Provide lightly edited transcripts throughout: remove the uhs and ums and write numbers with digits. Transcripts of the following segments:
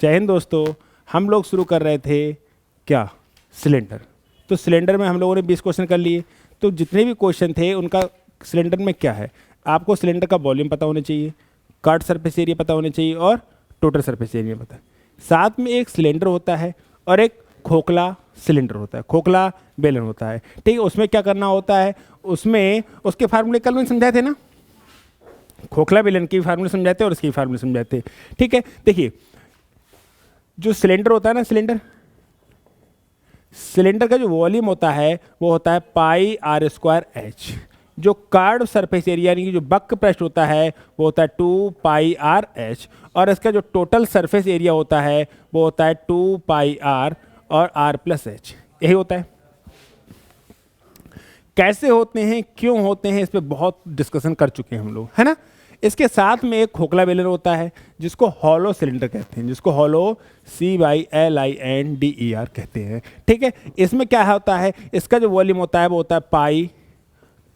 जय हिंद दोस्तों। हम लोग शुरू कर रहे थे क्या, सिलेंडर। तो सिलेंडर में हम लोगों ने 20 क्वेश्चन कर लिए। तो जितने भी क्वेश्चन थे उनका सिलेंडर में क्या है, आपको सिलेंडर का वॉल्यूम पता होना चाहिए, कट सरफेस एरिया पता होना चाहिए और टोटल सरफेस एरिया पता है। साथ में एक सिलेंडर होता है और एक खोखला सिलेंडर होता है, खोखला बेलन होता है। ठीक है, उसमें क्या करना होता है, उसमें उसके फार्मूले कल मैंने समझाए थे ना, खोखला बेलन के फार्मूले समझाए थे और इसके फार्मूले समझाए थे। ठीक है, देखिए जो सिलेंडर होता है ना, सिलेंडर का जो वॉल्यूम होता है वो होता है पाई आर स्क्वायर एच। जो कर्व सरफेस एरिया यानी कि जो वक्र पृष्ठ होता है वो होता है 2 पाई आर एच, और इसका जो टोटल सरफेस एरिया होता है वो होता है 2 पाई आर और आर प्लस एच। यही होता है। कैसे होते हैं, क्यों होते हैं, इस पर बहुत डिस्कशन कर चुके हैं हम लोग, है ना। इसके साथ में एक खोखला बेलन होता है जिसको हॉलो सिलेंडर कहते हैं, जिसको हॉलो CYLINDER कहते हैं। ठीक है, इसमें क्या होता है, इसका जो वॉल्यूम होता है वो होता है pi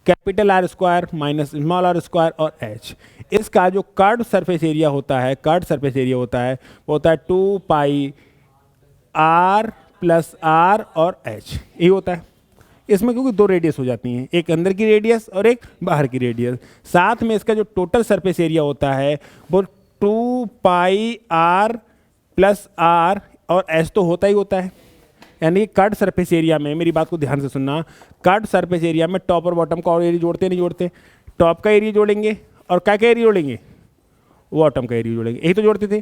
capital R square minus small R square और एच। इसका जो कर्व सरफेस एरिया होता है, वो होता है 2 पाई आर प्लस आर और एच। यही होता है। इसमें क्योंकि दो रेडियस हो जाती हैं, एक अंदर की रेडियस और एक बाहर की रेडियस। साथ में इसका जो टोटल सरफेस एरिया होता है वो 2 पाई आर प्लस आर और एच तो होता ही होता है। यानी कट सरफेस एरिया में, मेरी बात को ध्यान से सुनना, कट सरफेस एरिया में टॉप और बॉटम का और एरिया जोड़ते नहीं जोड़ते, टॉप का एरिया जोड़ेंगे और क्या एरिया जोड़ेंगे, बॉटम का एरिया जोड़ेंगे, यही तो जोड़ते थे।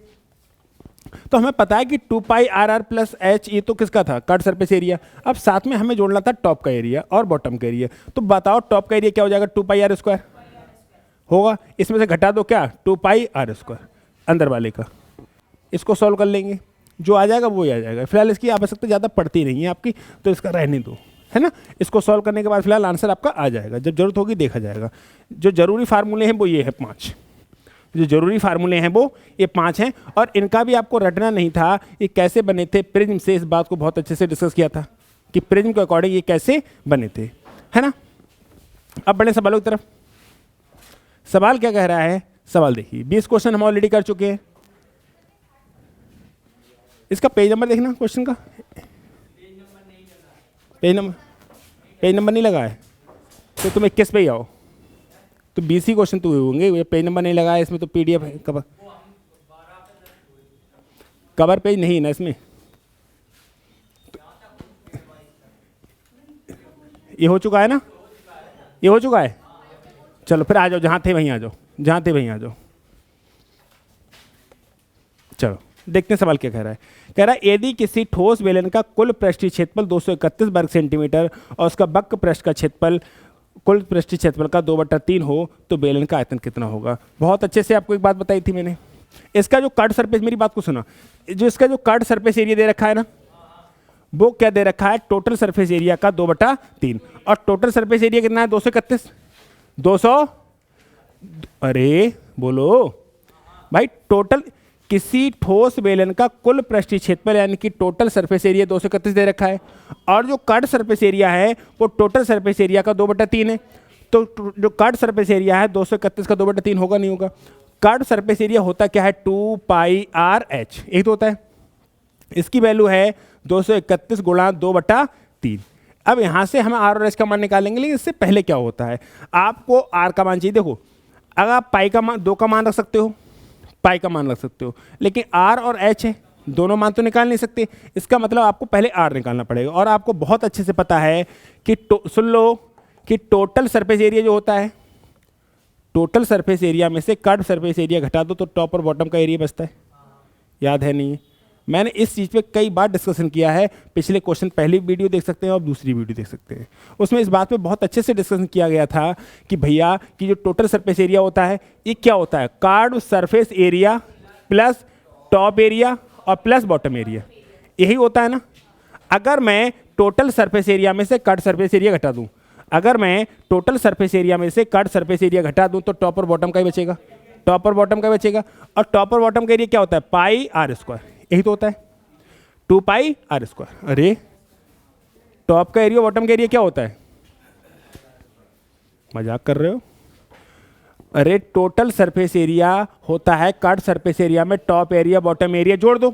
तो हमें पता है कि 2 पाई आर आर प्लस एच ये तो किसका था, कट सरफेस एरिया। अब साथ में हमें जोड़ना था टॉप का एरिया और बॉटम का एरिया। तो बताओ टॉप का एरिया क्या हो जाएगा, 2 पाई आर स्क्वायर होगा। इसमें से घटा दो क्या, 2 पाई आर स्क्वायर अंदर वाले का। इसको सॉल्व कर लेंगे, जो आ जाएगा वो ही आ जाएगा। फिलहाल इसकी आवश्यकता ज़्यादा पड़ती नहीं है आपकी, तो इसका रहने दो, है ना। इसको सॉल्व करने के बाद फिलहाल आंसर आपका आ जाएगा, जब जरूरत होगी देखा जाएगा। जो जरूरी फार्मूले हैं वो ये है 5, जो जरूरी फार्मूले हैं वो ये 5 हैं। और इनका भी आपको रटना नहीं था, ये कैसे बने थे। प्रिज्म से इस बात को बहुत अच्छे से डिस्कस किया था कि प्रिज्म के अकॉर्डिंग ये कैसे बने थे, है ना। अब बड़े सवालों की तरफ। सवाल क्या कह रहा है, सवाल देखिए, 20 क्वेश्चन हम ऑलरेडी कर चुके हैं। इसका पेज नंबर देखना क्वेश्चन का, पेज नंबर नहीं लगा है तो तुम 21 पे ही आओ। तो 20 ही क्वेश्चन तो हुए होंगे, ये पेज नंबर नहीं लगा है इसमें, तो PDF है, कवर पेज नहीं है ना इसमें। ये हो चुका है ना, ये हो चुका है। चलो फिर आ जाओ, जहाँ थे वहीं आ जाओ, चलो देखते हैं सवाल क्या कह रहा है। कह रहा है यदि किसी ठोस बेलन का कुल पृष्ठीय क्षेत्रफल 231 वर्ग सेंटीमीटर और उसका वक्र पृष्ठ का क्षेत्रफल कुल पृष्ठीय क्षेत्रफल का 2/3 हो तो बेलन का आयतन कितना होगा। बहुत अच्छे से आपको एक बात बताई थी मैंने। इसका जो कट सरफेस, मेरी बात को सुना, जो इसका जो कट सरफेस एरिया दे रखा है ना, वो क्या दे रखा है, टोटल सरफेस एरिया का 2/3। और टोटल सरफेस एरिया कितना है, 231, 200, अरे बोलो भाई, टोटल किसी ठोस बेलन का कुल पृष्ठीय क्षेत्रफल यानी कि टोटल सरफेस एरिया 231 दे रखा है, और जो कट सरफेस एरिया है वो टोटल सरफेस एरिया का 2/3 है। तो जो कट सरफेस एरिया है 231 का 2/3 होगा, नहीं होगा। कट सरफेस एरिया होता क्या है, 2 पाई आर एच, यही तो होता है। इसकी वैल्यू है 231 गुणा 2/3। अब यहाँ से हम आर और एच का मान निकालेंगे, लेकिन इससे पहले क्या होता है, आपको आर का मान चाहिए। देखो, अगर आप पाई का मान 2 का मान रख सकते हो, पाई का मान रख सकते हो, लेकिन आर और एच है, दोनों मान तो निकाल नहीं सकते। इसका मतलब आपको पहले आर निकालना पड़ेगा। और आपको बहुत अच्छे से पता है कि सुन लो कि टोटल सरफेस एरिया जो होता है, टोटल सरफेस एरिया में से कट सरफेस एरिया घटा दो तो टॉप और बॉटम का एरिया बचता है। याद है नहीं, मैंने इस चीज़ पे कई बार डिस्कशन किया है। पिछले क्वेश्चन पहली वीडियो देख सकते हैं और दूसरी वीडियो देख सकते हैं, उसमें इस बात पे बहुत अच्छे से डिस्कशन किया गया था कि भैया कि जो टोटल सरफेस एरिया होता है ये क्या होता है, curve surface area plus top area और प्लस बॉटम एरिया, यही होता है ना। अगर मैं टोटल सरफेस एरिया में से कट सरफेस एरिया घटा दूं, अगर मैं टोटल सरफेस एरिया में से कट सरफेस एरिया घटा दूं तो टॉप और बॉटम का ही बचेगा, टॉप और बॉटम का बचेगा। और टॉप और बॉटम का एरिया क्या होता है, पाई आर स्क्वायर, यही तो होता है, 2 पाई आर स्क्वायर। अरे टॉप का एरिया बॉटम का एरिया क्या होता है, मजाक कर रहे हो। अरे टोटल सरफेस एरिया होता है कट सरफेस एरिया में टॉप एरिया बॉटम एरिया जोड़ दो,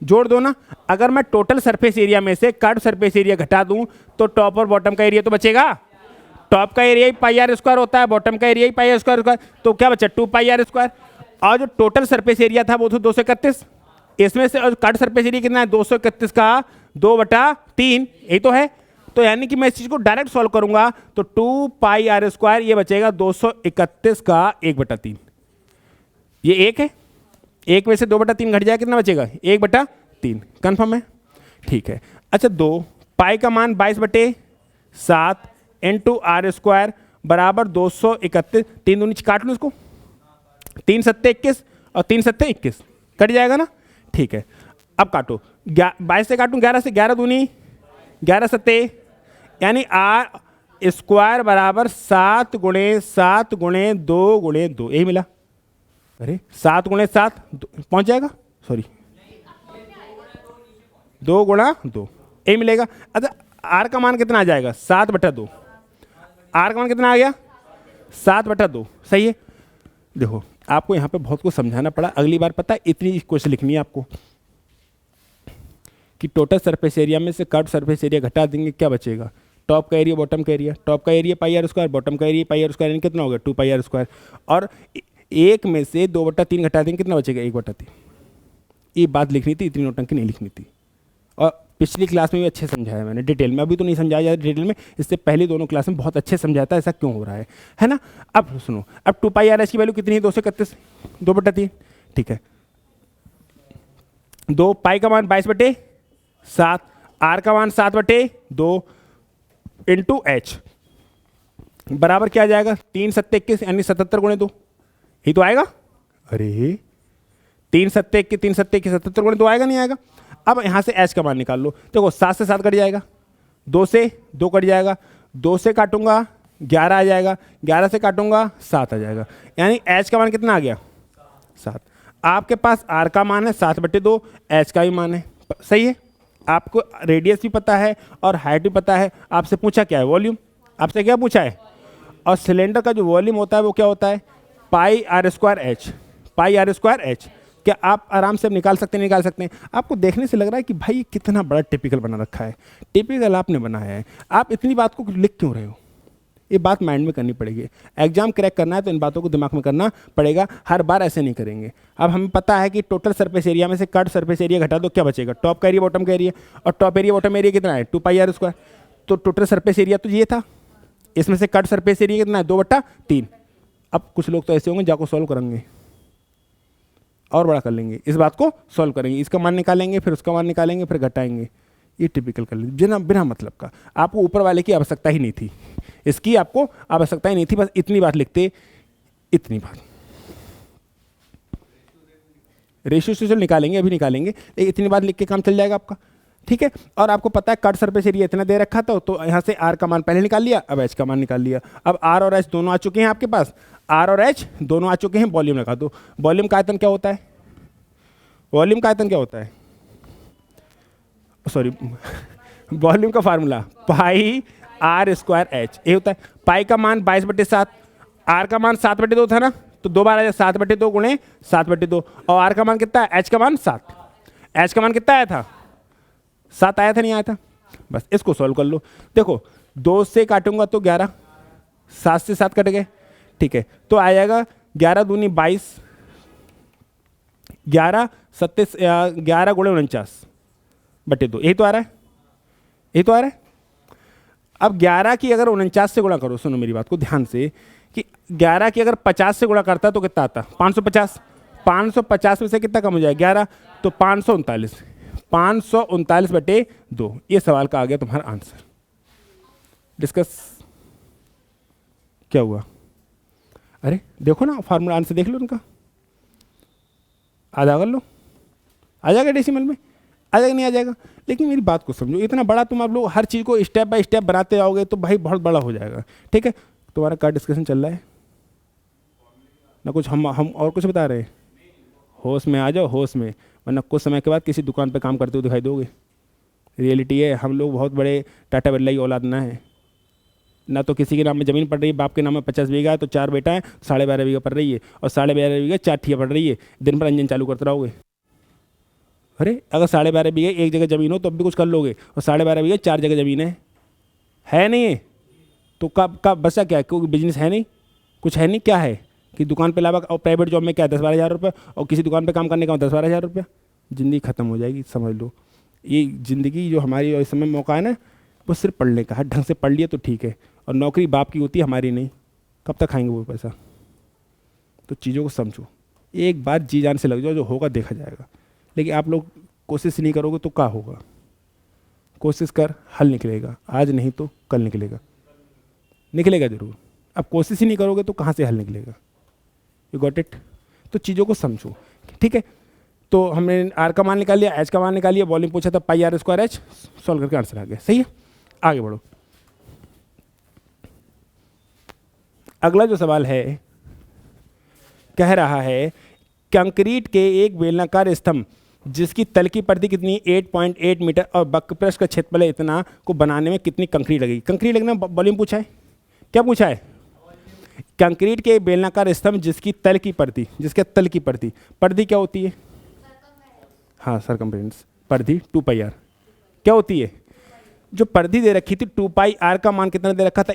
जोड़ दो ना। अगर मैं टोटल सरफेस एरिया में से कर्व सरफेस एरिया घटा दूं तो टॉप और बॉटम का एरिया तो बचेगा। टॉप का एरिया ही पाई आर स्क्वायर होता है, बॉटम का एरिया ही पाई आर स्क्वायर, तो क्या बचा 2 पाई आर स्क्वायर। और जो टोटल सरफेस एरिया था वो था 231, इसमें से कर्व सरफेस एरिया कितना है 231 का 2/3, यही तो है। तो यानी कि मैं इस चीज को डायरेक्ट सॉल्व करूंगा तो 2 पाई आर स्क्वायर ये बचेगा 231 का 1/3। ये एक है, एक में से 2/3 घट जाएगा, कितना बचेगा 1/3। कंफर्म है, ठीक है। अच्छा 2 पाई का मान 22/7 इंटू आर स्क्वायर बराबर 231, 3 दूनी काट लो इसको, 3 सत्ते 21 और 3 सत्ते 21 कट जाएगा ना, ठीक है। अब काटो 22 से काटूं 11 से, 11 दूनी 11 सत्ते, यानी आर स्क्वायर बराबर 7 गुणे 7 गुणे 2 गुणे 2, यही मिला। अरे 7 गुणे 7 पहुंच जाएगा, सॉरी 2 गुणा 2 यही मिलेगा। अच्छा आर का मान कितना आ जाएगा 7/2, आर का मान कितना आ गया 7/2, सही है। देखो आपको यहाँ पे बहुत कुछ समझाना पड़ा, अगली बार पता है इतनी क्वेश्चन लिखनी है आपको कि टोटल सरफेस एरिया में से कर्व सरफेस एरिया घटा देंगे क्या बचेगा, टॉप का एरिया बॉटम का एरिया, टॉप का area pi R square, bottom का एरिया पाई आर स्क्वायर, कितना हो गया 2 पाई आर स्क्वायर, और एक में से 2/3 घटा देंगे कितना बचेगा 1/3। ये बात लिखनी थी, इतनी नोटंकी नहीं लिखनी थी। और पिछली क्लास में भी अच्छे समझाया मैंने डिटेल में, अभी तो नहीं समझाया जाता डिटेल में, इससे पहले दोनों क्लास में बहुत अच्छे समझाया था ऐसा क्यों हो रहा है ना। अब सुनो, अब 2 पाई आर एच की वैल्यू कितनी है 231, 2/3, ठीक है। 2 पाई का मान 22/7, आर का मान 7/2 इंटू एच बराबर क्या आ जाएगा 3 सत्ते 21 यानी 77 गुणे 2, ही तो आएगा। अरे 3 सत्ते 21 3 सत्ते 21 77 गुणे 2 आएगा, नहीं आएगा। अब यहाँ से एच का मान निकाल लो, देखो 7 से 7 कट जाएगा, 2 से 2 कट जाएगा, 2 से काटूंगा 11 आ जाएगा, 11 से काटूंगा 7 आ जाएगा, यानी एच का मान कितना आ गया 7। आपके पास आर का मान है 7/2, एच का भी मान है, सही है। आपको रेडियस भी पता है और हाइट भी पता है। आपसे पूछा क्या है वॉल्यूम, आपसे क्या पूछा है, और सिलेंडर का जो वॉल्यूम होता है वो क्या होता है pi R square H, pi R square H. क्या आप आराम से निकाल सकते हैं, निकाल सकते हैं। आपको देखने से लग रहा है कि भाई कितना बड़ा टिपिकल बना रखा है, टिपिकल आपने बनाया है, आप इतनी बात को लिख क्यों रहे हो, ये बात माइंड में करनी पड़ेगी। एग्जाम क्रैक करना है तो इन बातों को दिमाग में करना पड़ेगा, हर बार ऐसे नहीं करेंगे। अब हमें पता है कि टोटल सरफेस एरिया में से कर्व सरफेस एरिया घटा दो क्या बचेगा, टॉप का एरिया बॉटम का एरिया, और टॉप एरिया बॉटम एरिया कितना है 2 पाई आर स्क्वायर, तो टोटल सरफेस एरिया तो ये था, इसमें से कर्व सरफेस एरिया कितना है 2/3। अब कुछ लोग तो ऐसे होंगे जाको सॉल्व करेंगे और बड़ा कर लेंगे, इस बात को सॉल्व करेंगे, इसका मान निकालेंगे फिर उसका मान निकालेंगे फिर घटाएंगे, ये टिपिकल कर लेंगे बिना बिना मतलब का। आपको ऊपर वाले की आवश्यकता ही नहीं थी, इसकी आपको आवश्यकता ही नहीं थी, बस इतनी बात लिखते, इतनी बात। रेशियो से निकालेंगे, अभी निकालेंगे, लेकिन इतनी बात लिख के काम चल जाएगा आपका, ठीक है। और आपको पता है कर्व सरफेस एरिया इतना दे रखा था, तो यहाँ से आर का मान पहले निकाल लिया, अब एच का मान निकाल लिया। अब आर और एच दोनों आ चुके हैं आपके पास, आर और एच दोनों आ चुके हैं, वॉल्यूम लगा दो। वॉल्यूम का आयतन क्या होता है, वॉल्यूम का आयतन क्या होता है, सॉरी वॉल्यूम का formula pi R square H, ये होता है। पाई का मान 22/7, आर का मान 7/2 था ना, तो 2 बार आ जाए 7/2 गुणे 7/2, और आर का मान कितना है एच का मान 7, एच का मान कितना आया था 7 आया था, नहीं आया था। बस इसको सॉल्व कर लो, देखो 2 से काटूंगा तो 11, 7 से 7 कट गए, ठीक है, तो आ जाएगा 11 दूनी 22, 11 सत्ते 11 गुणे 49/2, यही तो आ रहा है, यही तो आ रहा है। अब 11 की अगर 49 से गुणा करो, सुनो मेरी बात को ध्यान से, कि 11 की अगर 50 से गुणा करता तो कितना आता 550, 550 में से कितना कम हो जाएगा 11, तो 539, 539/2, ये सवाल का आ गया तुम्हारा आंसर। डिस्कस क्या हुआ, अरे देखो ना फार्मूला आंसर देख लो उनका, आधा कर लो, आ जाएगा डेसिमल में, आ जाएगा नहीं आ जाएगा। लेकिन मेरी बात को समझो, इतना बड़ा तुम आप लोग हर चीज़ को स्टेप बाय स्टेप बनाते जाओगे तो भाई बहुत बड़ा हो जाएगा, ठीक है। तुम्हारा क्या डिस्कशन चल रहा है ना, कुछ हम और कुछ बता रहे हैं, होश में आ जाओ, होश में, वरना कुछ समय के बाद किसी दुकान पे काम करते हुए दिखाई दोगे। रियलिटी है, हम लोग बहुत बड़े टाटा बिरला की औलाद ना है, ना तो किसी के नाम में ज़मीन पड़ रही है, बाप के नाम में 50 बीघा है तो 4 बेटा है, 12.5 बीघा पड़ रही है, और 12.5 बीघा 4 ठिया पड़ रही है, दिन भर इंजन चालू करते रहोगे। अरे अगर 12.5 बीघे एक जगह ज़मीन हो तो अब भी कुछ कर लोगे, और 12.5 बीघे 4 जगह ज़मीन है नहीं है, तो कब बचा क्या है? क्योंकि बिजनेस है नहीं, कुछ है नहीं, क्या है कि दुकान पे अलावा और प्राइवेट जॉब में क्या 10-12 हज़ार रुपये, और किसी दुकान पे काम करने का 10-12 हज़ार रुपये, ज़िंदगी ख़त्म हो जाएगी, समझ लो। ये ज़िंदगी जो हमारी और इस समय मौका है ना, वो सिर्फ पढ़ने का है, ढंग से पढ़ लिया तो ठीक है, और नौकरी बाप की होती है, हमारी नहीं। कब तक खाएंगे वो पैसा? तो चीज़ों को समझो, एक बार जी जान से लग जाओ, जो होगा देखा जाएगा। लेकिन आप लोग कोशिश नहीं करोगे तो क्या होगा? कोशिश कर, हल निकलेगा, आज नहीं तो कल निकलेगा, निकलेगा ज़रूर। अब कोशिश ही नहीं करोगे तो कहाँ से हल निकलेगा? You got it? तो चीज़ों को समझो, ठीक है। तो हमने आर का मान निकाल लिया, एच का मान निकाल लिया, वॉल्यूम पूछा था पाई आर स्क्वायर एच, सॉल्व करके आंसर आ गया, सही है। आगे बढ़ो। अगला जो सवाल है, कह रहा है कंक्रीट के एक बेलनाकार स्तंभ जिसकी तल की परिधि कितनी 8.8 मीटर और वक्रपृष्ठ का क्षेत्रफल है इतना को बनाने में कितनी कंक्रीट लगेगी? कंक्रीट लगना वॉल्यूम पूछा है, क्या पूछा है? कंक्रीट के बेलनाकार स्तंभ जिसकी तल की परिधि, जिसके तल की परिधि, परिधि क्या होती है? हाँ, सरकमफ्रेंस, परिधि 2πr क्या होती है? जो परिधि दे रखी थी 2πr का मान कितना दे रखा था?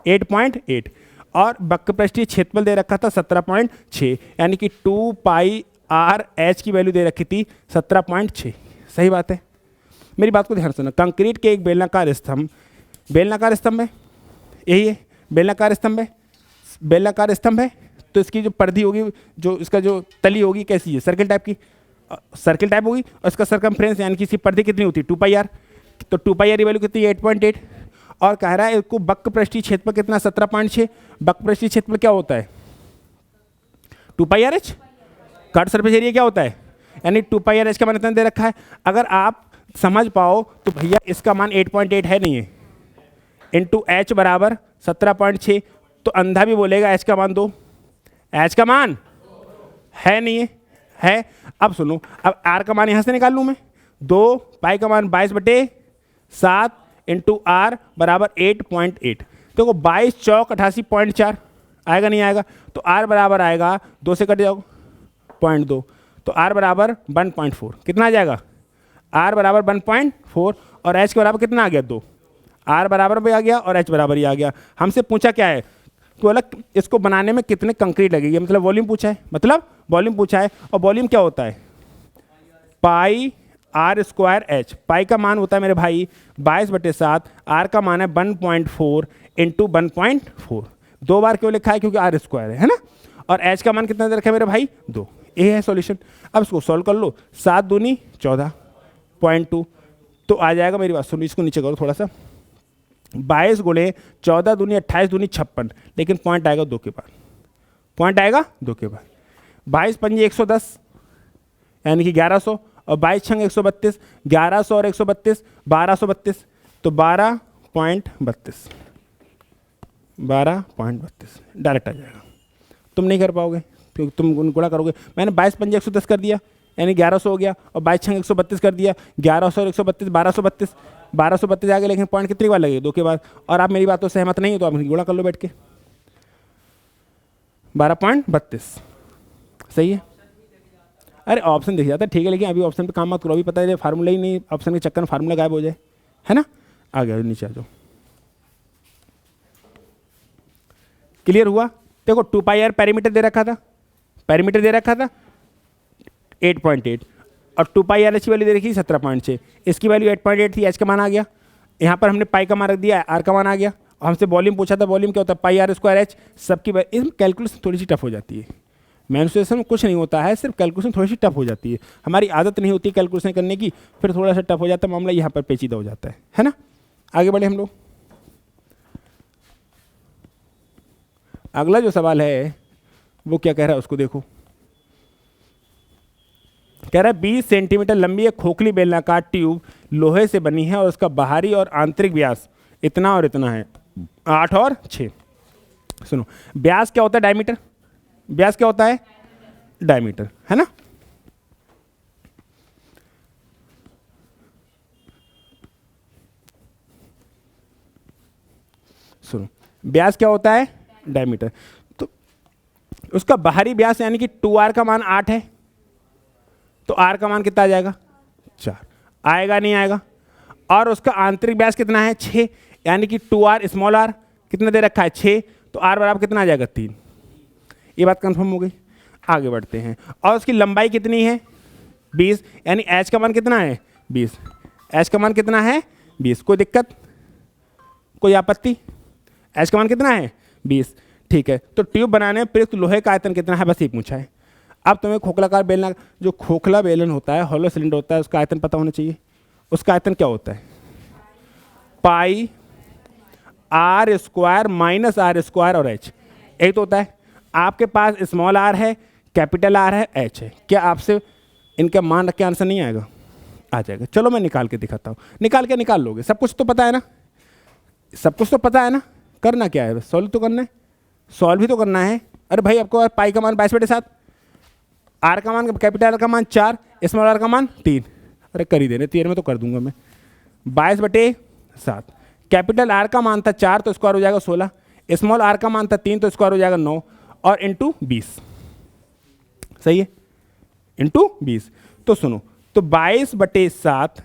8.8 और वक्रपृष्ठीय क्षेत्रफल दे रखा था 17.6, यानी कि 2πr/h की वैल्यू दे रखी थी 17.6। सही बात है, मेरी बात को ध्यान से सुनो। कंक्रीट के एक बेलनाकार स्तंभ, बेलनाकार स्तंभ है, यही है बेलनाकार स्तंभ है, बेलनाकार स्तंभ है, तो इसकी जो परिधि होगी, जो इसका जो तली होगी कैसी है? सर्किल टाइप की, सर्किल टाइप होगी, और इसका सरकमफ्रेंस यानी कि इसकी परिधि कितनी होती है? 2πr, तो 2πr की वैल्यू कितनी है? 8.8, और कह रहा है इसको वक्रपृष्ठीय क्षेत्रफल कितना? 17.6। वक्रपृष्ठीय क्षेत्रफल क्या होता है? 2πr/h। कट सरफेस एरिया क्या होता है? यानी 2πr/h का मान इतना दे रखा है। अगर आप समझ पाओ तो भैया इसका मान 8.8 है नहीं है, इंटू एच बराबर 17.6, तो अंधा भी बोलेगा एच का मान 2, एच का मान है नहीं है, है। अब सुनो, अब आर का मान यहाँ से निकाल लूँ मैं, 2, पाई का मान 22/7 इंटू आर बराबर 8.8। देखो 22 चौक 88.4 आएगा, नहीं आएगा? तो आर बराबर आएगा, 2 से कट जाओ 0.2, तो आर बराबर 1.4। कितना आ जाएगा? आर बराबर 1.4, और एच के बराबर कितना आ गया? 2। आर बराबर भी आ गया और एच बराबर ही आ गया। हमसे पूछा क्या है? तो अलग इसको बनाने में कितने कंक्रीट लगेगी, मतलब वॉल्यूम पूछा है, मतलब वॉल्यूम पूछा है। और वॉल्यूम क्या होता है? Pi R square H. पाई का मान होता है मेरे भाई 22/7, आर का मान है 1.4 इंटू 1.4। 2 बार क्यों लिखा है? क्योंकि आर स्क्वायर है ना। और एच का मान कितना दे रखा है मेरे भाई? 2। ये है सॉल्यूशन। अब इसको सॉल्व कर लो, 7 दूनी 14.2, तो आ जाएगा, मेरी बात सुनो, इसको नीचे करो थोड़ा सा, 22 गुणे 14 दूनी 28 दूनी 56, लेकिन पॉइंट आएगा 2 के बाद, पॉइंट आएगा 2 के बाद। 22 पंजे 110 यानी कि 1100, और 22 छंग 132, 1100 और 132 1232, तो 12.32, 12.32 डायरेक्ट आ जाएगा। तुम नहीं कर पाओगे क्योंकि तुम गुणा करोगे। मैंने 22 पंजे 110 कर दिया यानी 1100 हो गया, और 22 छंग 132 कर दिया, 1100 और 132 1232, 1232 आ गया, लेकिन पॉइंट कितनी बार लगेगा? 2 के बाद। और आप मेरी बात तो सहमत नहीं हो तो आप गुणा कर लो बैठ के, 12.32 सही है। अरे ऑप्शन दिख जाता है, ठीक है, लेकिन अभी ऑप्शन पे काम मत करो, अभी पता है फार्मूला ही नहीं, ऑप्शन के चक्कर में फार्मूला गायब हो जाए, है ना। आ गया, नीचे आ जाओ। क्लियर हुआ? देखो 2πr पैरामीटर दे रखा था, पैरामीटर दे रखा था 8.8, और 2πr की वैल्यू दे रखी 17.6, इसकी वैल्यू 8.8 थी, एच का मान आ गया, यहाँ पर हमने पाई का मान रख दिया, आर का मान आ गया, और हमसे वॉल्यूम पूछा था, वॉल्यूम क्या होता है? Pi R square H. सबकी इसमें कैलकुलेशन थोड़ी सी टफ हो जाती है, मेंसुरेशन में कुछ नहीं होता है, सिर्फ कैलकुलेशन थोड़ी सी टफ हो जाती है, हमारी आदत नहीं होती कैलकुलेशन करने की, फिर थोड़ा सा टफ हो जाता है मामला, यहाँ पर पेचीदा हो जाता है ना। आगे बढ़े हम लोग। अगला जो सवाल है वो क्या कह रहा है उसको देखो। कह रहा है 20 सेंटीमीटर लंबी एक खोखली बेलनाकार ट्यूब लोहे से बनी है और उसका बाहरी और आंतरिक व्यास इतना और इतना है, 8 और 6। सुनो, व्यास क्या होता है? डायमीटर। व्यास क्या होता है? डायमीटर, है ना। सुनो, व्यास क्या होता है? डायमीटर। तो उसका बाहरी व्यास यानी कि 2r का मान 8 है, तो आर का मान कितना आ जाएगा 4, आएगा नहीं आएगा। और उसका आंतरिक व्यास कितना है 6, यानी कि 2r स्मॉल आर कितना दे रखा है 6, तो r बराबर कितना आ जाएगा 3। ये बात कंफर्म हो गई। आगे बढ़ते हैं। और उसकी लंबाई कितनी है 20, यानी h का मान कितना है 20, h का मान कितना है 20। कोई दिक्कत, कोई आपत्ति? h का मान कितना है 20, ठीक है। तो ट्यूब बनाने में प्रयुक्त लोहे का आयतन कितना है, बस ये पूछा है। अब तुम्हें खोखलाकार बेलना, जो खोखला बेलन होता है, हॉलो सिलेंडर होता है, उसका आयतन पता होना चाहिए। उसका आयतन क्या होता है, pi R square minus R square और एच, यही तो होता है। आपके पास स्मॉल आर है, कैपिटल आर है, एच है। क्या आपसे इनका मान रख के आंसर नहीं आएगा? आ जाएगा। चलो मैं निकाल के दिखाता हूँ। निकाल लोगे, सब कुछ तो पता है ना, सब कुछ तो पता है ना। करना क्या है, सॉल्व तो करना है, सॉल्व ही तो करना है। अरे भाई आपको पाई का मान 22/7, आर का मान, कैपिटल आर का मान 4, स्मॉल आर का मान 3। अरे कर ही देने, 13 में तो कर दूंगा मैं। 22/7, कैपिटल आर का मान था 4 तो स्क्वायर हो जाएगा 16, स्मॉल आर का मान था 3 तो स्क्वायर हो जाएगा 9, और इंटू 20, सही है, इंटू 20। तो सुनो, तो 22/7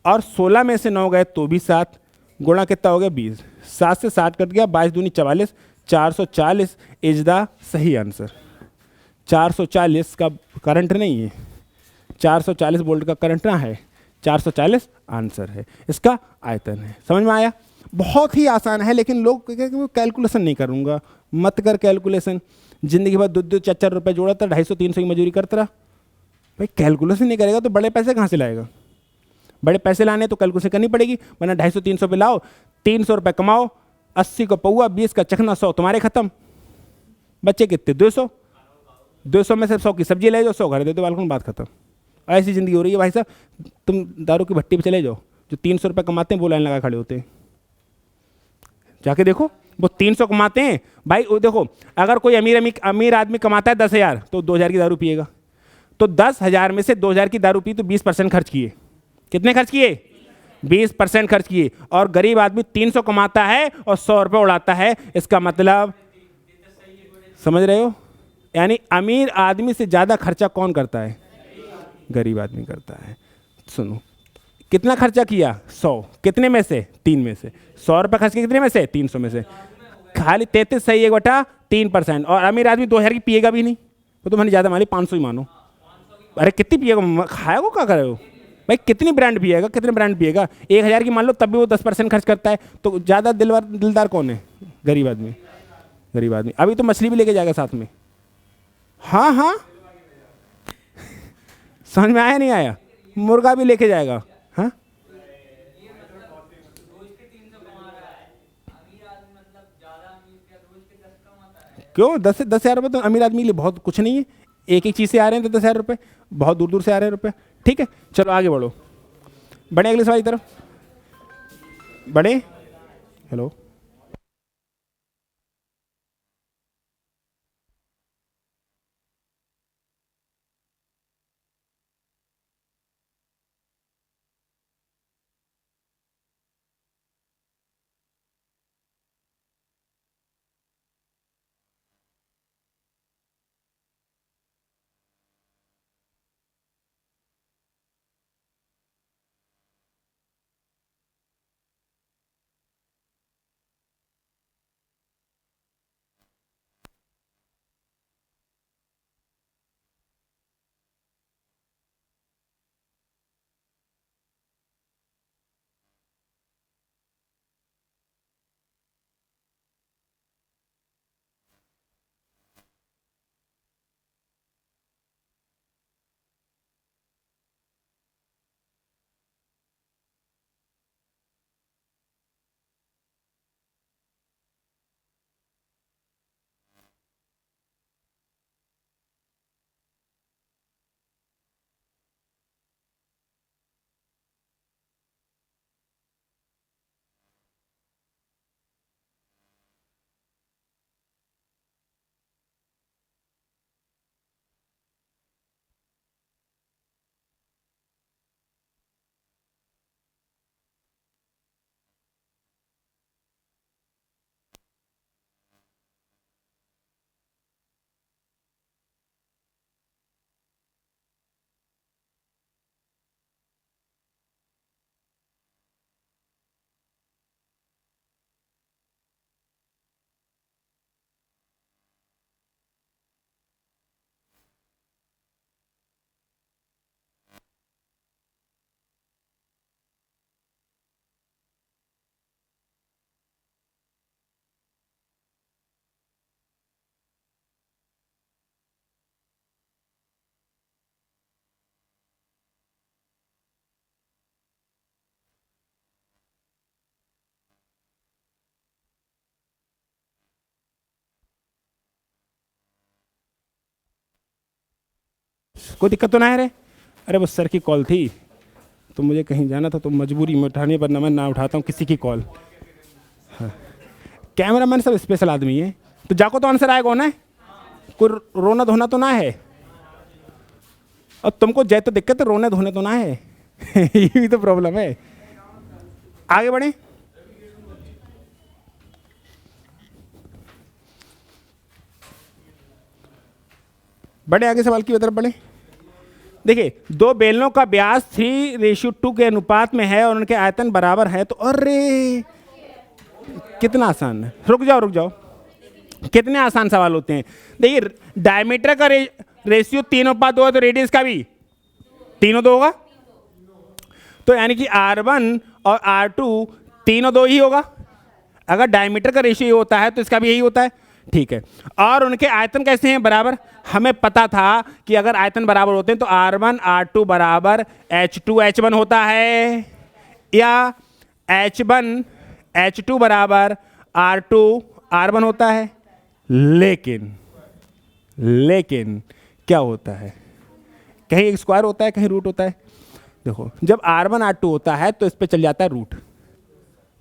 और 16 में से 9 गए तो भी 7, गुणा कितना हो गया 20, 7 से 60 कट गया, 22 दूनी 44, 440 इज द सही आंसर। 440 का करंट नहीं है, 440 वोल्ट का करंट ना है, 440 आंसर है, इसका आयतन है। समझ में आया? बहुत ही आसान है, लेकिन लोग कैलकुलेशन नहीं करूंगा, मत कर कैलकुलेशन। जिंदगी भर 2-4 रुपए जोड़ा था, 250-300 की मजदूरी करता रहा। भाई कैलकुलेशन नहीं करेगा तो बड़े पैसे कहाँ से लाएगा? बड़े पैसे लाने तो कैलकुलेशन करनी पड़ेगी, वरना 250-300 पे लाओ, 300 रुपये कमाओ, 80 को पौआ, 20 का चखना, 100 तुम्हारे खत्म। बच्चे कितने 200, 200 में से 100 की सब्जी ले जाओ, 100 घर दे दो, बालकन, बात खत्म। ऐसी जिंदगी हो रही है भाई साहब। तुम दारू की भट्टी पे चले जाओ, जो 300 रुपये कमाते हैं वो लाइन लगा खड़े होते हैं, जाके देखो, वो 300 कमाते हैं भाई। वो देखो, अगर कोई अमीर आदमी कमाता है 10,000 तो 2,000 की दारू पिएगा, तो 10,000 में से 2,000 की दारू पी तो 20% खर्च किए। कितने खर्च किए? 20% खर्च किए। और गरीब आदमी 300 कमाता है और 100 रुपये उड़ाता है। इसका मतलब समझ रहे हो? यानी अमीर आदमी से ज्यादा खर्चा कौन करता है? गरीब आदमी करता है। सुनो, कितना खर्चा किया? 100, कितने में से? 3 में से। 100 रुपये खर्च किए कितने में से? 300 में से। खाली 33 सही है बेटा, 3%। और अमीर आदमी 2,000 की पिएगा भी नहीं, तो तुम्हारी ज्यादा मानी 500 ही मानो। अरे कितनी पिएगा, खाएगा क्या करे हो भाई? कितनी ब्रांड पिएगा, कितने ब्रांड पिएगा? 1,000 की मान लो, तब भी वो 10% खर्च करता है। तो ज्यादा दिलदार कौन है? गरीब आदमी। गरीब आदमी। अभी तो मछली भी लेके जाएगा साथ में। हाँ हाँ, समझ में आया नहीं आया? मुर्गा भी लेके जाएगा। हाँ, क्यों 10,000 रुपये तो अमीर आदमी के लिए बहुत कुछ नहीं है। एक एक चीज़ से आ रहे हैं तो 10,000 रुपये, बहुत दूर दूर से आ रहे हैं रुपये। ठीक है, चलो आगे बढ़ो, बढ़े अगले सवाल की तरफ, बढ़े। हेलो। कोई दिक्कत तो ना है रे? अरे बस सर की कॉल थी तो मुझे कहीं जाना था तो मजबूरी में उठानी, वरना मैं ना उठाता हूँ किसी की कॉल। हाँ, कैमरा मैन सब स्पेशल आदमी है, तो जाको तो आंसर आएगा ना है, कोई रोना धोना तो ना है। और तुमको जय तो दिक्कत है, रोने धोने तो ना है। ये भी तो प्रॉब्लम है। आगे बढ़े। बढ़े आगे सवाल की तरफ बढ़े। देखिए, दो बेलनों का व्यास 3:2 के अनुपात में है और उनके आयतन बराबर है, तो अरे कितना आसान है। रुक जाओ, कितने आसान सवाल होते हैं। देखिए, डायमीटर का रेशियो 3:2 है, तो रेडियस का भी 3:2 होगा। तो यानी कि R1 और R2 3:2 ही होगा। अगर डायमीटर का रेशियो ये होता है तो इसका भी यही होता है, ठीक है। और उनके आयतन कैसे हैं? बराबर। हमें पता था कि अगर आयतन बराबर होते हैं तो R1 R2 बराबर H2 H1 होता है, या H1 H2 बराबर R2 R1 होता है। लेकिन क्या होता है, कहीं एक स्क्वायर होता है, कहीं रूट होता है। देखो, जब R1 R2 होता है तो इस पे चल जाता है रूट,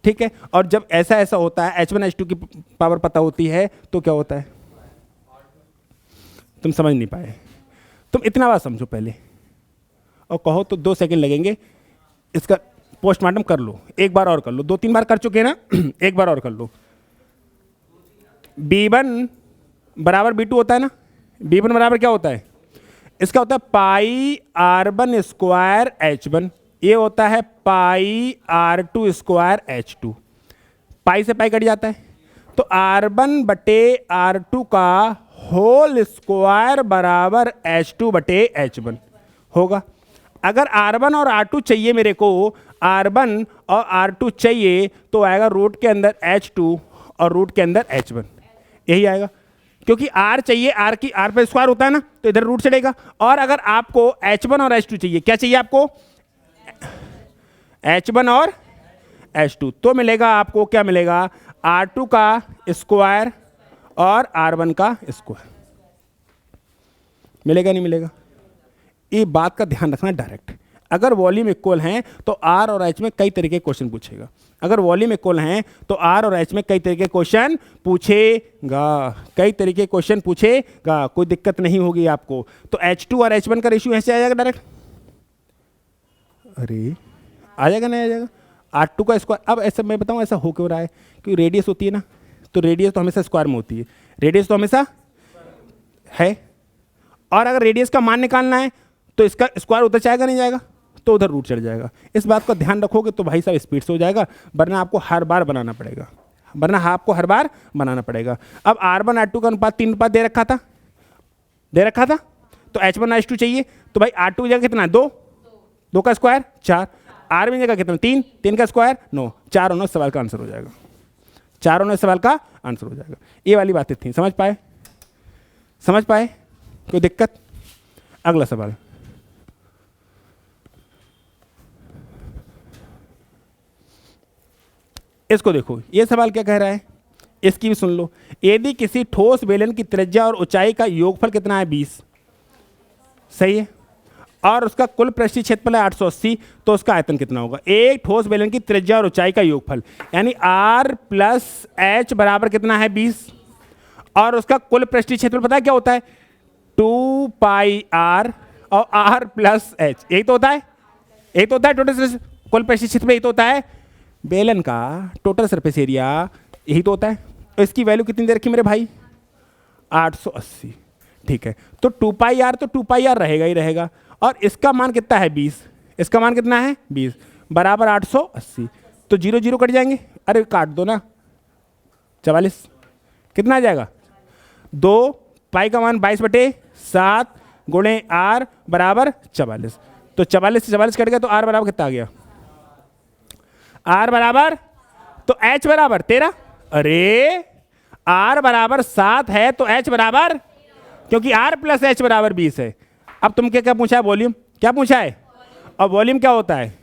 ठीक है। और जब ऐसा होता है, H1 H2 की पावर पता होती है, तो क्या होता है? तुम समझ नहीं पाए। तुम इतना बात समझो पहले, और कहो तो 2 सेकंड लगेंगे। इसका पोस्टमार्टम कर लो, एक बार और कर लो। 2-3 बार कर चुके हैं ना, एक बार और कर लो। B1 बराबर B2 होता है ना। B1 बराबर क्या होता है? इसका होता है पाई R1 स्क्वायर H1, ये होता है पाई R2 स्क्वायर H2। पाई से पाई कट जाता है, तो R1 बटे R2 का होल स्क्वायर बराबर H2 बटे H1 होगा। अगर R1 और R2 चाहिए मेरे को, R1 और R2 चाहिए, तो आएगा रूट के अंदर H2 और रूट के अंदर H1, यही आएगा। क्योंकि R चाहिए, R की R पे स्क्वायर होता है ना, तो इधर रूट चलेगा। और अगर आपको H1 और H2 चाहिए, क्या चाहिए आपको? H1 और H2, तो मिलेगा आपको, क्या मिलेगा? R2 का स्क्वायर और R1 का स्क्वायर। मिलेगा नहीं मिलेगा? ये बात का ध्यान रखना डायरेक्ट। अगर वॉल्यूम इक्वल हैं तो R और H में कई तरीके के क्वेश्चन पूछेगा। अगर वॉल्यूम इक्वल हैं तो R और H में कई तरीके के क्वेश्चन पूछेगा, कोई दिक्कत नहीं होगी आपको। तो H2 और H1 का रेशियो ऐसे आ जाएगा डायरेक्ट। अरे आ जाएगा, नहीं आ जाएगा? R2 का स्क्वायर। अब ऐसा मैं बताऊं, ऐसा हो क्यों रहा है? क्योंकि रेडियस होती है ना, तो रेडियस तो हमेशा स्क्वायर में होती है, रेडियस तो हमेशा है। और अगर रेडियस का मान निकालना है तो इसका स्क्वायर उधर जाएगा, नहीं जाएगा? तो उधर रूट चढ़ जाएगा। इस बात का ध्यान रखोगे तो भाई साहब स्पीड से हो जाएगा, वरना आपको हर बार बनाना पड़ेगा, अब R1 R2 का अनुपात 3 दे रखा था, तो H1 H2 चाहिए, तो भाई R2 की जगह कितना है? 2 का स्क्वायर 4, R की जगह कितना? 3 का स्क्वायर 9, 4 और 9 सवाल का आंसर हो जाएगा। 4 और 9 सवाल का आंसर हो जाएगा। ये वाली बातें थी, समझ पाए? कोई दिक्कत? अगला सवाल, इसको देखो। ये सवाल क्या कह रहा है, इसकी भी सुन लो। यदि किसी ठोस बेलन की त्रिज्या और ऊंचाई का योगफल कितना है? 20, सही है। और उसका कुल पृष्ठीय क्षेत्रफल है 880, तो उसका आयतन कितना होगा? एक ठोस बेलन की त्रिज्या और ऊंचाई का योगफल, यानी R प्लस H बराबर कितना है? 20। और उसका कुल पृष्ठीय क्षेत्रफल पता है क्या होता है? 2 पाई R और R प्लस H, यही तो होता है टोटल कुल पृष्ठीय क्षेत्रफल, यही तो होता है बेलन का टोटल सरफेस एरिया, यही तो होता है। तो इसकी वैल्यू कितनी दे रखी मेरे भाई? 880, ठीक है। तो 2 पाई R तो 2 पाई R रहेगा ही रहेगा, और इसका मान कितना है? 20। इसका मान कितना है? 20 बराबर 880, तो 0 0 कट जाएंगे। अरे काट दो ना, 44 कितना आ जाएगा? 2 पाई का मान 22/7 गुणे R बराबर 44, तो 44 से 44 कट गया, तो R बराबर कितना आ गया? R बराबर, तो H बराबर 13। अरे R बराबर 7 है तो H बराबर, क्योंकि R प्लस H बराबर 20 है। अब तुम क्या पूछा है? वॉल्यूम क्या पूछा है? और वॉल्यूम क्या होता है?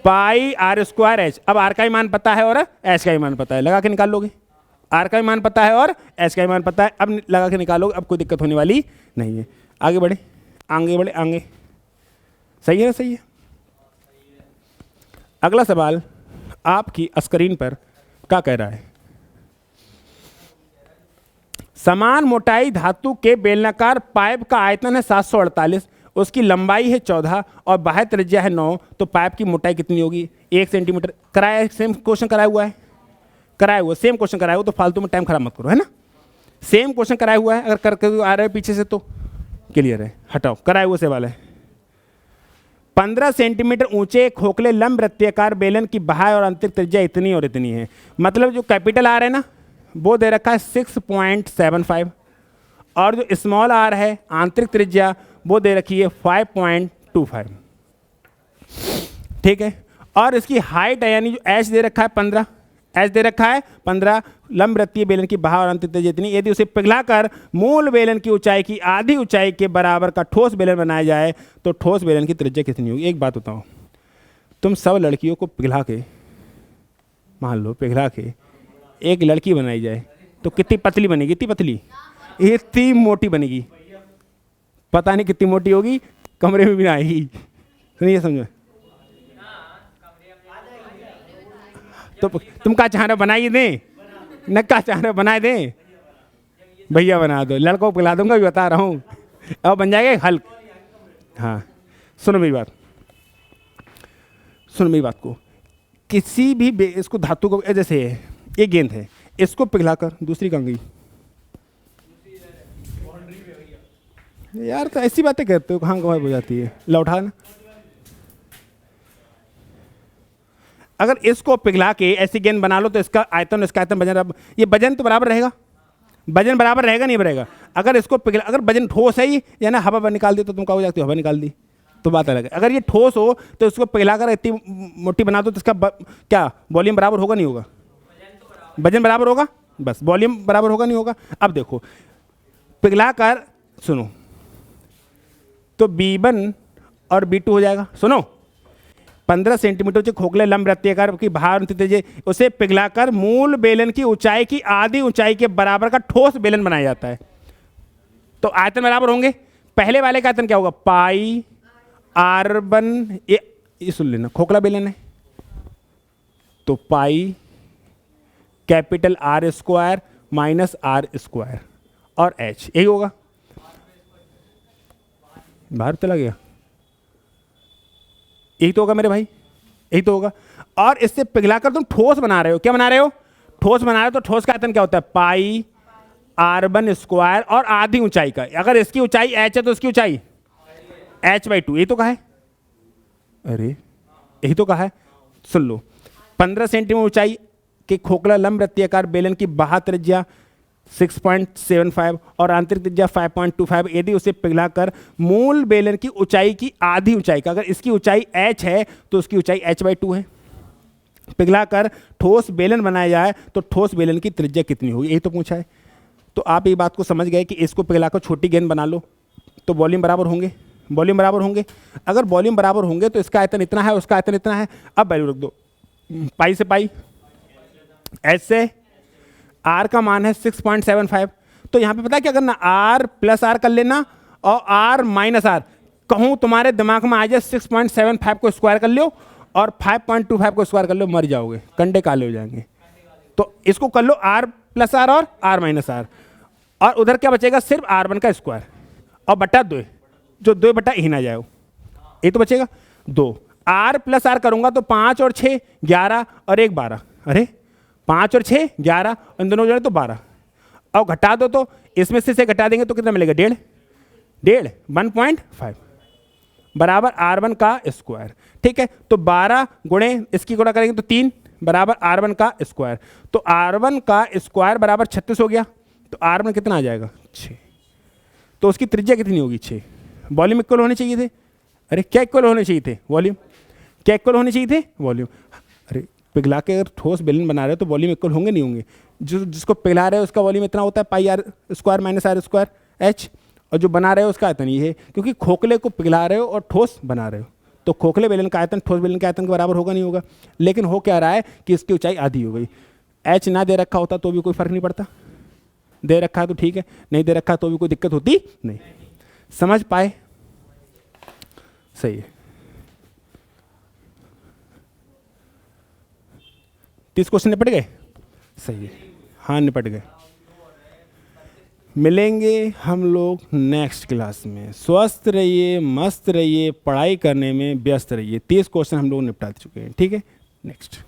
पाई R स्क्वायर H। अब R का ही मान पता है और H का ही मान पता है, लगा के निकाल लोगे। R का ही मान पता है और H का ही मान पता है, अब लगा के निकालोगे, अब कोई दिक्कत होने वाली नहीं है। आगे बढ़े। आगे बढ़े, आगे। सही है ना? सही है। अगला सवाल आपकी स्क्रीन पर क्या कह रहा है? समान मोटाई धातु के बेलनाकार पाइप का आयतन है 748, उसकी लंबाई है 14 और बाह्य त्रिज्या है 9, तो पाइप की मोटाई कितनी होगी? 1 सेंटीमीटर। कराया, सेम क्वेश्चन कराया हुआ है, कराया हुआ, सेम क्वेश्चन कराया हुआ, तो फालतू में टाइम खराब मत करो, है ना? सेम क्वेश्चन कराया हुआ है, अगर करके आ रहे हो पीछे से तो क्लियर है, हटाओ, कराया हुआ सवाल है। 15 सेंटीमीटर ऊंचे खोखले लंब वृत्ताकार बेलन की बाह्य और आंतरिक त्रिज्या इतनी और इतनी है। मतलब जो कैपिटल आर है ना, वो दे रखा है 6.75 और जो स्मॉल आर है आंतरिक त्रिज्या वो दे रखी है 5.25। ठीक है। और इसकी हाइट है यानी जो एच दे रखा है 15, एच दे रखा है 15, लंब वृत्तीय बेलन की बाह्य और आंतरिक त्रिज्या इतनी। यदि उसे पिघलाकर मूल बेलन की ऊंचाई की आधी ऊंचाई के बराबर का ठोस बेलन बनाया जाए तो ठोस बेलन की त्रिज्या कितनी होगी? एक बात बताओ, तुम सब लड़कियों को पिघला के, मान लो पिघला के एक लड़की बनाई जाए तो कितनी पतली बनेगी? इतनी पतली, इतनी मोटी बनेगी, पता नहीं कितनी मोटी होगी, कमरे में भी ना आएगी। सुनिए, समझो। तो तुम क्या चाह रहे हो, बनाइए दें? न क्या चाह रहे हो, बनाए दें? भैया बना दो, लड़कों को पिला दूंगा, भी बता रहा हूँ, अब बन जाएगा हल्क। हाँ, सुनो मेरी बात, सुनो मेरी बात को। किसी भी इसको धातु को, जैसे ये गेंद है, इसको पिघलाकर दूसरी कहाँ गई? यार तो ऐसी बातें करते हो, कहाँ गायब हो जाती है? लौटा ना। अगर इसको पिघला के ऐसी गेंद बना लो तो इसका आयतन, इसका आयतन, वजन, ये वजन तो बराबर रहेगा, वजन बराबर रहेगा नहीं रहेगा? अगर इसको पिघला, अगर वजन ठोस है ही, या ना हवा निकाल दी तो तुम क्या हो जाती हो? हवा निकाल दी तो बात अलग है। अगर ये ठोस हो तो इसको पिघलाकर इतनी मोटी बना दो तो इसका क्या वॉल्यूम बराबर होगा नहीं होगा? वजन बराबर होगा, बस वॉल्यूम बराबर होगा नहीं होगा? अब देखो पिघलाकर, सुनो, तो B1 और B2 हो जाएगा। सुनो, 15 सेंटीमीटर जो खोखले लंब वृत्ताकार की बाहर त्रिज्या, उसे पिघलाकर मूल बेलन की ऊंचाई की आधी ऊंचाई के बराबर का ठोस बेलन बनाया जाता है। तो आयतन बराबर होंगे। पहले वाले का आयतन क्या होगा? पाई R1, ये सुन लेना, खोखला बेलन है तो pi capital R square minus R square और H, यही होगा। बाहर चला गया, यही तो होगा मेरे भाई, यही तो होगा। और इससे पिघलाकर तुम ठोस बना रहे हो, क्या बना रहे हो? ठोस बना रहे हो। तो ठोस का आयतन क्या होता है? पाई R1 स्क्वायर और आधी ऊंचाई का, अगर इसकी ऊंचाई h है तो इसकी ऊंचाई h/2, यही तो कहा है। अरे यही तो कहा है, सुन लो। 15 सेंटीमीटर ऊंचाई के खोखला लंब वृत्ताकार बेलन की बाह्य त्रिज्या 6.75 और आंतरिक त्रिज्या 5.25। यदि उसे पिघलाकर मूल बेलन की ऊंचाई की आधी ऊंचाई का, अगर इसकी ऊंचाई h है तो उसकी ऊंचाई h/2 है, पिघलाकर ठोस बेलन बनाया जाए तो ठोस बेलन की त्रिज्या कितनी होगी? यही तो पूछा है। तो आप ये बात को समझ गए कि इसको पिघलाकर छोटी गेंद बना लो तो वॉल्यूम बराबर होंगे, वॉल्यूम बराबर होंगे। अगर वॉल्यूम बराबर होंगे तो इसका आयतन इतना है, उसका आयतन इतना है। अब वैल्यू रख दो, पाई से पाई, एच से आर का मान है 6.75। तो यहाँ पे पता है क्या करना? आर प्लस आर कर लेना और आर माइनस आर। कहूँ तुम्हारे दिमाग में आ जाए 6.75 को स्क्वायर कर लो और 5.25 को स्क्वायर कर लो, मर जाओगे, कंडे काले हो जाएंगे। तो इसको कर लो आर प्लस आर और आर माइनस आर, और उधर क्या बचेगा? सिर्फ R1 का स्क्वायर और बटा 2, जो 2 बटा ही ना जाओ, ये तो बचेगा 2। आर प्लस आर करूंगा तो 5 और 6 11 और 1 12, अरे 5 और 6 11, इन दोनों जोड़े तो 12, और घटा दो तो इसमें से घटा देंगे तो कितना मिलेगा? 1.5 बराबर R1 का स्क्वायर। ठीक है, तो 12 गुणे इसकी गुणा करेंगे तो 3 बराबर R1 का स्क्वायर। तो R1 का स्क्वायर बराबर 36 हो गया। तो R1 कितना आ जाएगा? 6। तो उसकी त्रिज्या कितनी होगी? 6। वॉल्यूम इक्वल होने चाहिए थे। अरे क्या इक्वल होने चाहिए थे? वॉल्यूम क्या इक्वल होने चाहिए थे? वॉल्यूम। अरे पिघला के अगर ठोस बेलन बना रहे हो तो वॉल्यूम इक्वल होंगे नहीं होंगे? जिसको पिघला रहे हो उसका वॉल्यूम इतना होता है पाई R square minus R square H, और जो बना रहे हो उसका आयतन ये है, क्योंकि खोखले को पिघला रहे हो और ठोस बना रहे हो तो खोखले बेलन का आयतन ठोस बेलन के आयतन के बराबर होगा नहीं होगा? लेकिन हो क्या रहा है कि इसकी ऊंचाई आधी हो गई। एच ना दे रखा होता तो भी कोई फर्क नहीं पड़ता, दे रखा है तो ठीक है, नहीं दे रखा तो भी कोई दिक्कत होती नहीं। समझ पाए? सही है। 30 क्वेश्चन निपट गए। सही है, हाँ निपट गए। मिलेंगे हम लोग नेक्स्ट क्लास में। स्वस्थ रहिए, मस्त रहिए, पढ़ाई करने में व्यस्त रहिए। 30 क्वेश्चन हम लोग निपटा चुके हैं। ठीक है, नेक्स्ट।